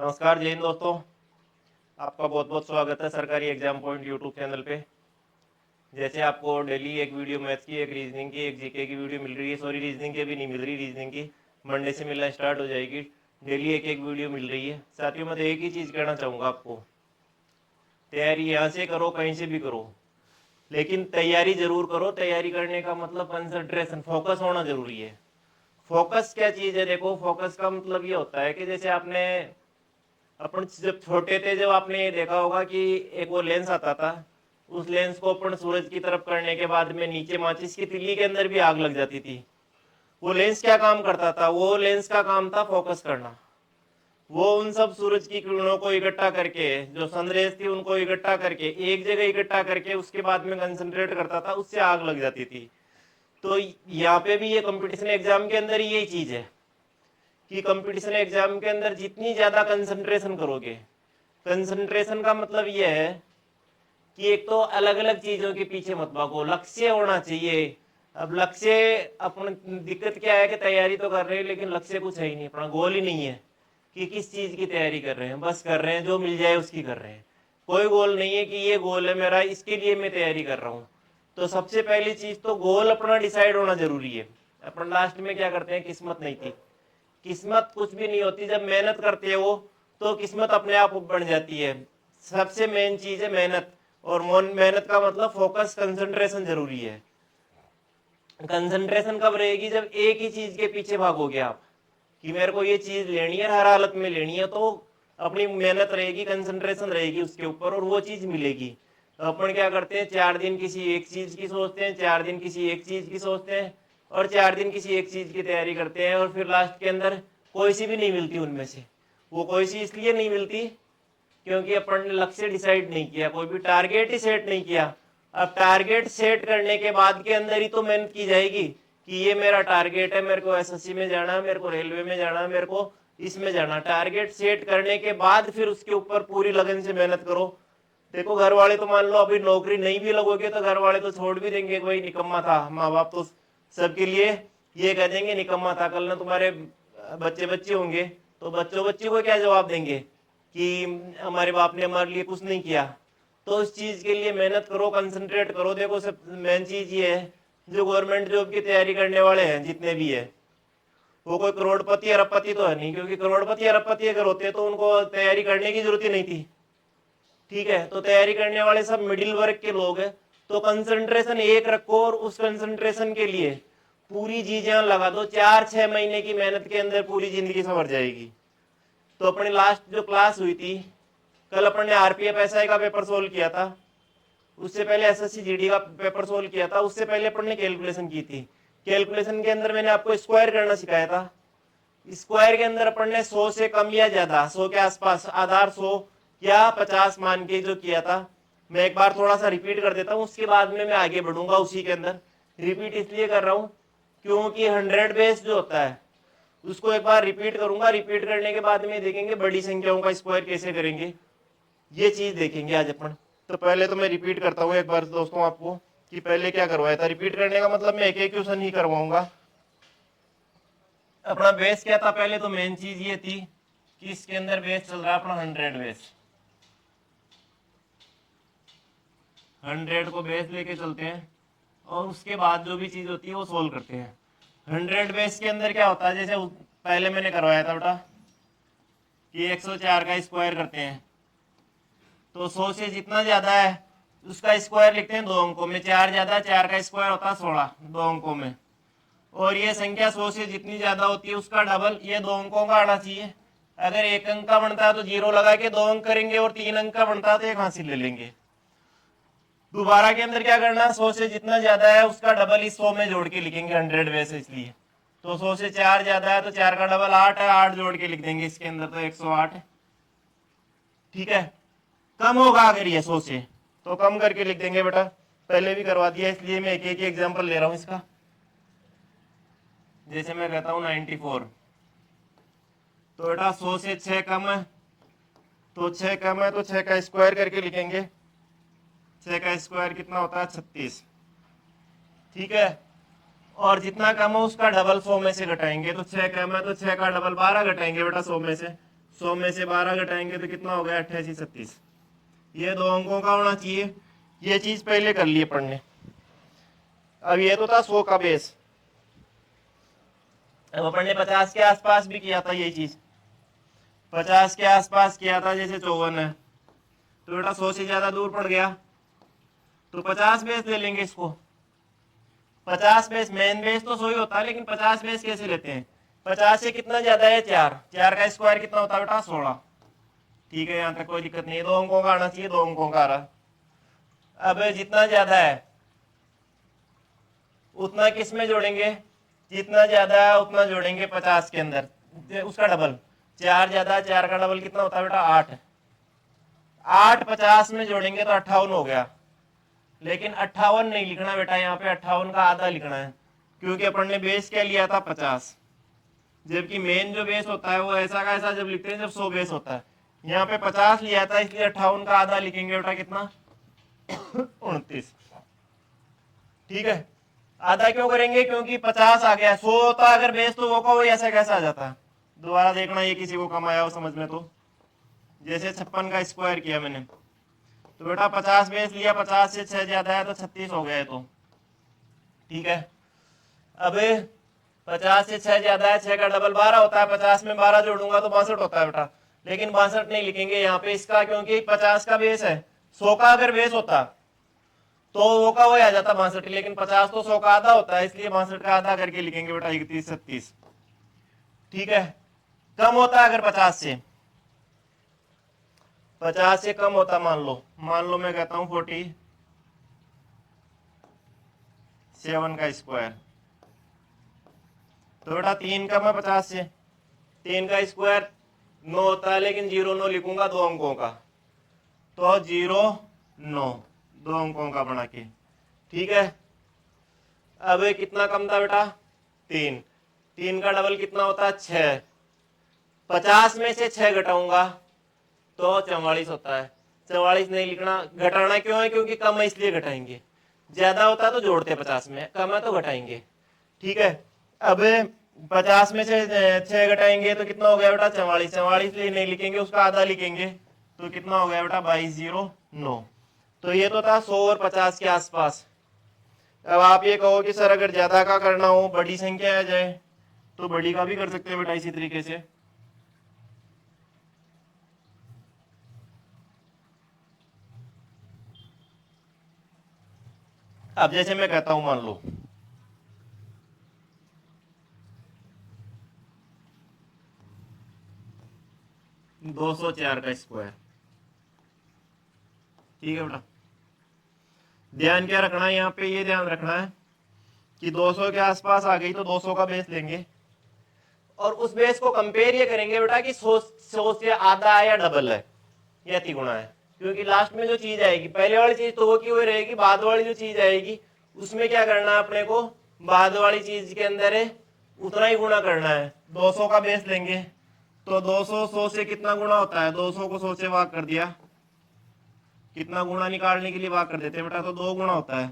नमस्कार जय हिंद दोस्तों, आपका बहुत बहुत स्वागत है सरकारी एग्जाम पॉइंट यूट्यूब चैनल पे। जैसे आपको डेली एक वीडियो मैथ्स की, एक रीजनिंग की, एक जीके की वीडियो मिल रही है, सॉरी रीजनिंग की अभी नहीं मिल रही, रीजनिंग की मंडे से मिलना स्टार्ट हो जाएगी। डेली एक एक वीडियो मिल रही है। साथियों मैं तो एक ही चीज़ कहना चाहूँगा आपको, तैयारी यहाँ से करो, कहीं से भी करो, लेकिन तैयारी जरूर करो। तैयारी करने का मतलब कंसंट्रेशन, फोकस होना जरूरी है। फोकस क्या चीज़ है? देखो, फोकस का मतलब ये होता है कि जैसे आपने अपन जब छोटे थे, जब आपने ये देखा होगा कि एक वो लेंस आता था, उस लेंस को अपन सूरज की तरफ करने के बाद में नीचे माचिस की तिल्ली के अंदर भी आग लग जाती थी। वो लेंस क्या काम करता था? वो लेंस का काम था फोकस करना। वो उन सब सूरज की किरणों को इकट्ठा करके, जो सनरेज थी उनको इकट्ठा करके, एक जगह इकट्ठा करके उसके बाद में कंसंट्रेट करता था, उससे आग लग जाती थी। तो यहाँ पे भी ये कंपटीशन एग्जाम के अंदर यही चीज है कि कंपटीशन एग्जाम के अंदर जितनी ज्यादा कंसंट्रेशन करोगे, कंसंट्रेशन का मतलब यह है कि एक तो अलग अलग चीजों के पीछे मत भागो, लक्ष्य होना चाहिए। अब लक्ष्य, अपन दिक्कत क्या है कि तैयारी तो कर रहे हैं लेकिन लक्ष्य कुछ है ही नहीं, अपना गोल ही नहीं है कि किस चीज की तैयारी कर रहे हैं। बस कर रहे हैं, जो मिल जाए उसकी कर रहे हैं। कोई गोल नहीं है कि ये गोल है मेरा, इसके लिए मैं तैयारी कर रहा हूँ। तो सबसे पहली चीज तो गोल अपना डिसाइड होना जरूरी है। अपन लास्ट में क्या करते हैं, किस्मत नहीं थी। किस्मत कुछ भी नहीं होती, जब मेहनत करते हो तो किस्मत अपने आप बन जाती है। सबसे मेन चीज है मेहनत, और मेहनत का मतलब फोकस, कंसंट्रेशन जरूरी है। कंसंट्रेशन कब रहेगी? जब एक ही चीज के पीछे भागोगे आप कि मेरे को ये चीज लेनी है, हर हालत में लेनी है, तो अपनी मेहनत रहेगी, कंसंट्रेशन रहेगी उसके ऊपर, और वो चीज मिलेगी। तो अपन क्या करते हैं, 4 दिन किसी एक चीज की सोचते हैं, 4 दिन किसी एक चीज की सोचते हैं, और 4 दिन किसी एक चीज की तैयारी करते हैं, और फिर लास्ट के अंदर कोई सी भी नहीं मिलती उनमें से। वो कोई सी इसलिए नहीं मिलती क्योंकि अपन ने लक्ष्य डिसाइड नहीं किया, कोई भी टारगेट ही सेट नहीं किया। अब टारगेट सेट करने के बाद के अंदर ही तो मेहनत की जाएगी कि ये मेरा टारगेट है, मेरे को एसएससी में जाना है, मेरे को रेलवे में जाना है, मेरे को इसमें जाना। टारगेट सेट करने के बाद फिर उसके ऊपर पूरी लगन से मेहनत करो। देखो, घर वाले तो मान लो अभी नौकरी नहीं भी लगोगे तो घर वाले तो छोड़ भी देंगे, कोई निकम्मा था। माँ बाप तो सबके लिए ये कह देंगे निकम्मा था। कल ना तुम्हारे बच्चे बच्चे होंगे तो बच्चों बच्ची को क्या जवाब देंगे कि हमारे बाप ने हमारे लिए कुछ नहीं किया। तो उस चीज के लिए मेहनत करो, कंसंट्रेट करो। देखो, सब मेन चीज ये है, जो गवर्नमेंट जॉब की तैयारी करने वाले हैं जितने भी है, वो कोई करोड़पति अरबपति तो है नहीं, क्योंकि करोड़पति अरबपति अगर होते तो उनको तैयारी करने की जरूरत ही नहीं थी। ठीक है, तो तैयारी करने वाले सब मिडिल वर्ग के लोग हैं। तो कंसंट्रेशन एक रखो, और उस कंसंट्रेशन के लिए पूरी जी जान लगा दो। 4-6 महीने की मेहनत के अंदर पूरी जिंदगी संवर जाएगी। तो अपनी लास्ट जो क्लास हुई थी, कल अपन ने आरपीएफ एसआई का पेपर सोल्व किया था, उससे पहले एसएससी जीडी का पेपर सोल्व किया था, उससे पहले अपन ने कैलकुलेशन की थी। कैलकुलेशन के अंदर मैंने आपको स्क्वायर करना सिखाया था। स्क्वायर के अंदर अपन ने 100 से कम या ज्यादा, 100 के आसपास, आधार 100 या 50 मान के जो किया था। मैं एक बार थोड़ा सा रिपीट कर देता हूँ, उसके बाद में मैं आगे बढ़ूंगा उसी के अंदर। रिपीट इसलिए कर रहा हूँ क्योंकि 100 बेस जो होता है उसको एक बार रिपीट करूंगा। रिपीट करने के बाद में देखेंगे बड़ी संख्याओं का स्क्वायर कैसे करेंगे, ये चीज देखेंगे आज अपन। तो पहले तो मैं रिपीट करता हूँ एक बार दोस्तों आपको कि पहले क्या करवाया था। रिपीट करने का मतलब मैं एक एक क्वेश्चन ही करवाऊंगा। अपना बेस क्या था पहले? तो मेन चीज ये थी कि इसके अंदर बेस चल रहा है अपना 100 बेस। 100 को बेस लेके चलते हैं, और उसके बाद जो भी चीज होती है वो सोल्व करते हैं। 100 बेस के अंदर क्या होता है, जैसे पहले मैंने करवाया था बेटा कि 104 का स्क्वायर करते हैं, तो 100 से जितना ज्यादा है उसका स्क्वायर लिखते हैं 2 अंकों में। 4 ज्यादा, 4 का स्क्वायर होता है 16, 2 अंकों में। और ये संख्या 100 से जितनी ज्यादा होती है उसका डबल, ये 2 अंकों का आना चाहिए। अगर 1 अंक का बनता है तो 0 लगा के 2 अंक करेंगे, और 3 अंक का बनता है तो 1 हासिल ले लेंगे। दोबारा के अंदर क्या करना है, 100 से जितना ज्यादा है उसका डबल इस 100 में जोड़ के लिखेंगे, 100 वैसे इसलिए। तो 100 से 4 ज्यादा है तो 4 का डबल 8 है, 8 जोड़ के लिख देंगे इसके अंदर, तो 108। ठीक है, कम होगा अगर ये 100 से तो कम करके लिख देंगे बेटा। पहले भी करवा दिया इसलिए मैं एक एक एग्जाम्पल ले रहा हूं इसका। जैसे मैं कहता हूं 94, तो बेटा 100 से 6 कम है, तो 6 कम है तो 6 का स्क्वायर करके लिखेंगे। 6 का स्क्वायर कितना होता है? 36। ठीक है, और जितना कम है उसका डबल 100 में से घटाएंगे। तो 6 कम है तो 6 का डबल 12 घटाएंगे बेटा 100 में से। 100 में से 12 घटाएंगे तो कितना हो गया 88 36। ये 2 अंकों का होना चाहिए। ये चीज पहले कर लिए पढ़ने। अब ये तो था 100 का बेस। अब अपन ने 50 के आसपास भी किया था ये चीज। 50 के आसपास किया था, जैसे 54 है तो बेटा 100 से ज्यादा दूर पड़ गया तो 50 बेस ले लेंगे इसको। 50 बेस, मेन बेस तो 100 ही होता है, लेकिन 50 बेस कैसे लेते हैं? 50 से कितना ज्यादा है 4, 4 का स्क्वायर कितना होता है बेटा 16। ठीक है, यहां तक कोई दिक्कत नहीं है। 2 अंकों का आना चाहिए, 2 अंकों का आ रहा। अब जितना ज्यादा है उतना किस में जोड़ेंगे? जितना ज्यादा है उतना जोड़ेंगे 50 के अंदर, उसका डबल। 4 ज्यादा, 4 का डबल कितना होता है बेटा 8। 8 50 में जोड़ेंगे तो 58 हो गया। लेकिन 58 नहीं लिखना बेटा, यहाँ पे 58 का आधा लिखना है, क्योंकि अपन ने बेस क्या लिया था 50। जबकि मेन जो बेस होता है वो ऐसा का ऐसा जब लिखते हैं जब 100 बेस होता है। यहाँ पे 50 लिया था, इसलिए 58 का आधा लिखेंगे बेटा कितना 29। ठीक है, आधा क्यों करेंगे? क्योंकि 50 आ गया। 100 होता अगर बेस तो वो का वही ऐसा कैसा आ जाता। दोबारा देखना ये किसी को कम आया हो समझ में तो। जैसे 56 का स्क्वायर किया मैंने तो बेटा 50 बेस लिया, 50 से 6 ज्यादा है तो 36 हो गया है तो। ठीक है, अब 50 से 6 ज्यादा है, 6 का डबल 12 होता है, 50 में 12 जोड़ूंगा तो 62 होता है बेटा। लेकिन 62 नहीं लिखेंगे यहाँ पे इसका, क्योंकि 50 का बेस है। 100 का अगर बेस होता तो वो का वही आ जाता 62, लेकिन 50 तो 100 का आधा होता है, इसलिए 62 का आधा करके लिखेंगे बेटा 31 36। ठीक है, कम होता है अगर 50 से, 50 से कम होता मान लो मैं कहता हूं 47 का स्क्वायर, तो बेटा 3 कम है 50 से, 3 का स्क्वायर 9 होता है, लेकिन 0 9 लिखूंगा 2 अंकों का, तो 0 9 2 अंकों का बना के। ठीक है, अब कितना कम था बेटा 3, 3 का डबल कितना होता है 6, 50 में से 6 घटाऊंगा तो 44 होता है। 44 नहीं लिखना, घटाना क्यों है? क्योंकि कम है इसलिए घटाएंगे, ज्यादा होता है तो जोड़ते 50 में, कम है तो घटाएंगे। ठीक है, अब 50 में से 6 घटाएंगे तो कितना हो गया बेटा 44, 44 नहीं लिखेंगे, उसका आधा लिखेंगे तो कितना हो गया बेटा 22 0 9। तो ये तो था 100 और 50 के आसपास। अब आप ये कहो कि सर अगर ज्यादा का करना हो, बड़ी संख्या आ जाए, तो बड़ी का भी कर सकते हैं बेटा इसी तरीके से। अब जैसे मैं कहता हूं मान लो 204 का स्क्वायर। ठीक है बेटा, ध्यान क्या रखना है यहाँ पे? ये ध्यान रखना है कि 200 के आसपास आ गई तो 200 का बेस लेंगे और उस बेस को कंपेयर ये करेंगे बेटा कि 100 से आधा है या डबल है या तिगुना है। क्योंकि लास्ट में जो चीज आएगी, पहले वाली चीज तो वो की हुई रहेगी, बाद वाली जो चीज आएगी उसमें क्या करना है अपने को? बाद वाली चीज के अंदर है उतना ही गुणा करना है। 200 का बेस लेंगे तो 200 100 से कितना गुणा होता है? 200 को 100 से भाग कर दिया, कितना गुणा निकालने के लिए भाग कर देते हैं बेटा? तो 2 गुणा होता है।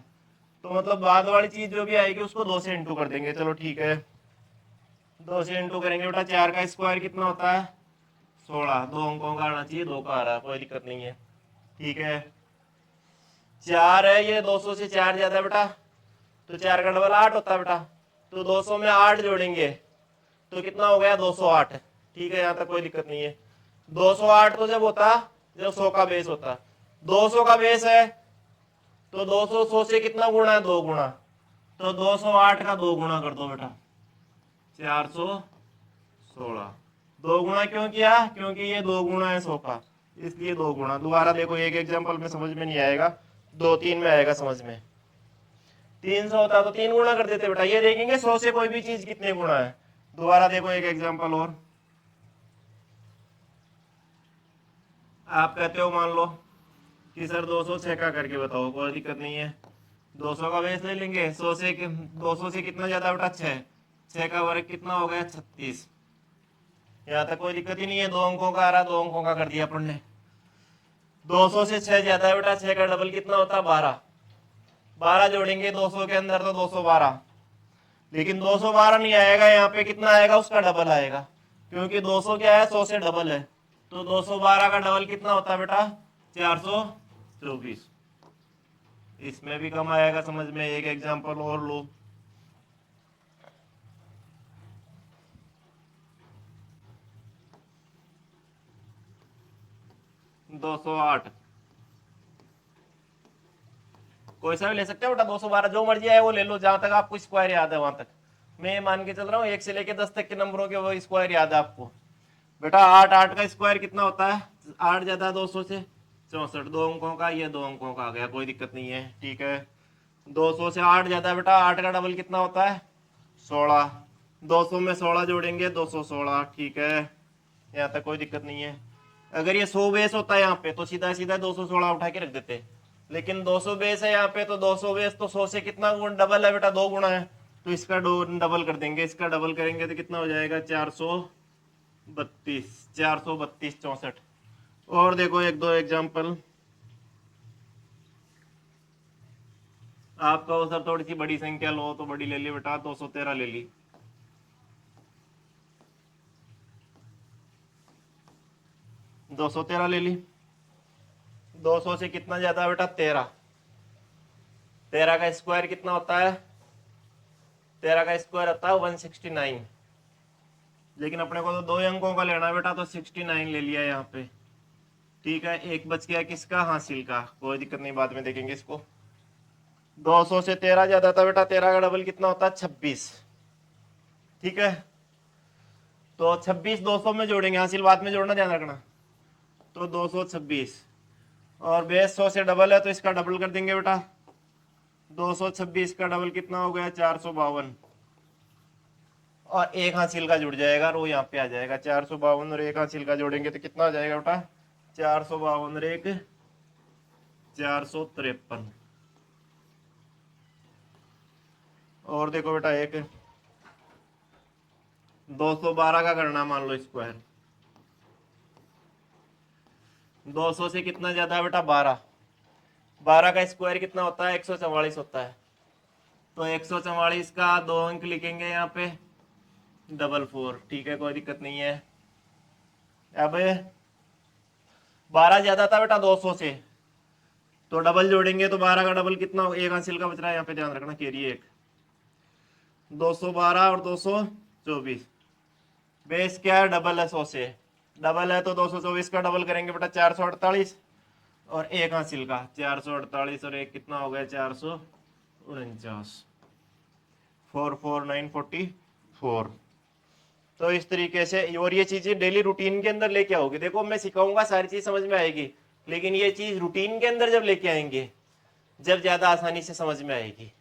तो मतलब बाद वाली चीज जो भी आएगी उसको 2 से इंटू कर देंगे। चलो ठीक है, 2 से इंटू करेंगे बेटा। 4 का स्क्वायर कितना होता है 16, 2 अंकों का आना चाहिए, 2 का आ रहा है, कोई दिक्कत नहीं है। ठीक है, 4 है, ये 200 से 4 ज्यादा बेटा, तो 4 का डबल 8 होता है बेटा, तो 200 में 8 जोड़ेंगे तो कितना हो गया 208। ठीक है, यहाँ तक कोई दिक्कत नहीं है। 208 तो जब होता जब 100 का बेस होता, 200 का बेस है तो 200 100 से कितना गुणा है? 2 गुणा, तो 208 का 2 गुणा कर दो बेटा 416। 2 गुणा क्यों किया? क्योंकि ये 2 गुणा है 100 का, इसलिए 2 गुणा। दोबारा देखो, एक एग्जांपल में समझ में नहीं आएगा, 2 3 में आएगा समझ में। 300 होता तो 3 गुणा कर देते बेटा। ये देखेंगे 100 से कोई भी चीज कितने गुणा है। दोबारा देखो एक एग्जांपल और, आप कहते हो मान लो कि सर 206 का करके बताओ, कोई दिक्कत नहीं है। 200 का बेस ले लेंगे, 200 से कितना ज्यादा बेटा 6, 6 का वर्ग कितना हो गया 36। यहाँ तक कोई दिक्कत ही नहीं है, 2 अंकों का आ रहा, 2 अंकों का कर दिया अपन ने। 200 से 6 ज्यादा है बेटा, 6 का डबल कितना होता है 12, 12 जोड़ेंगे 200 के अंदर तो 212। लेकिन 212 नहीं आएगा, यहाँ पे कितना आएगा? उसका डबल आएगा, क्योंकि 200 क्या है 100 से डबल है, तो 212 का डबल कितना होता है बेटा 424। इसमें भी कम आएगा समझ में। एक एग्जांपल और लो, 208। कोई सा भी ले सकते हो बेटा, 212 जो मर्जी है वो ले लो, जहां तक आपको स्क्वायर याद है वहां तक। मैं ये मान के चल रहा हूँ 1 से लेके 10 तक के नंबरों के वो स्क्वायर याद है आपको। बेटा 8 का स्क्वायर कितना होता है, 8 ज्यादा 200 से 64, 2 अंकों का, ये 2 अंकों का आ गया, कोई दिक्कत नहीं है। ठीक है, 200 से 8 ज्यादा बेटा 8 का डबल कितना होता है 16, 200 में 16 जोड़ेंगे 216। ठीक है, यहाँ तक कोई दिक्कत नहीं है। अगर ये 100 बेस होता है यहाँ पे तो सीधा सीधा 216 उठा के रख देते, लेकिन 200 बेस है यहाँ पे तो 200 बेस तो 100 से कितना डबल है बेटा, 2 गुना है, तो इसका डबल कर देंगे। इसका डबल करेंगे तो कितना हो जाएगा 432, 432 64। और देखो एक दो एग्जाम्पल आपका वो सर थोड़ी सी बड़ी संख्या लो तो बड़ी ले ली बेटा, 213 ले ली। 213 ले ली, 200 से कितना ज्यादा बेटा 13, 13 का स्क्वायर कितना होता है, 13 का स्क्वायर होता है 169, लेकिन अपने को तो 2 अंकों का लेना है बेटा, तो 69 ले लिया यहाँ पे। ठीक है, एक बच गया किसका, हासिल का, कोई दिक्कत नहीं, बाद में देखेंगे इसको। 200 से 13 ज्यादा था बेटा, 13 का डबल कितना होता है 26। ठीक है, तो 26 200 में जोड़ेंगे, हासिल बाद में जोड़ना, ध्यान रखना। तो 226 और बेस 100 से डबल है तो इसका डबल कर देंगे बेटा, 226 का डबल कितना हो गया 452, और एक हासिल का जुड़ जाएगा और वो यहाँ पे आ जाएगा 452, और एक हासिल का जोड़ेंगे तो कितना आ जाएगा बेटा 452 और एक 453। और देखो बेटा एक 212 का करना मान लो स्क्वायर, 200 से कितना ज्यादा है बेटा 12, 12 का स्क्वायर कितना होता है 144 होता है, तो 144 का 2 अंक लिखेंगे यहाँ पे 44। ठीक है, कोई दिक्कत नहीं है। अब 12 ज्यादा था बेटा 200 से, तो डबल जोड़ेंगे तो 12 का डबल कितना, एक हासिल का बच रहा है यहाँ पे, ध्यान रखना, कैरी एक, 212 और 224। बेस क्या है, डबल है 100 से, डबल है तो 224 का डबल करेंगे बेटा 448, और एक हासिल का 448 और एक कितना हो गया 449, 44944। तो इस तरीके से, और ये चीजें डेली रूटीन के अंदर लेके आओगे। देखो मैं सिखाऊंगा सारी चीज समझ में आएगी, लेकिन ये चीज रूटीन के अंदर जब लेके आएंगे जब ज्यादा आसानी से समझ में आएगी।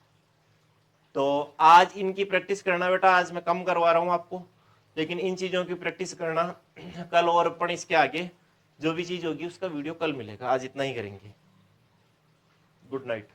तो आज इनकी प्रैक्टिस करना बेटा, आज मैं कम करवा रहा हूँ आपको, लेकिन इन चीजों की प्रैक्टिस करना कल, और अपन इसके आगे जो भी चीज होगी उसका वीडियो कल मिलेगा। आज इतना ही करेंगे। Good night.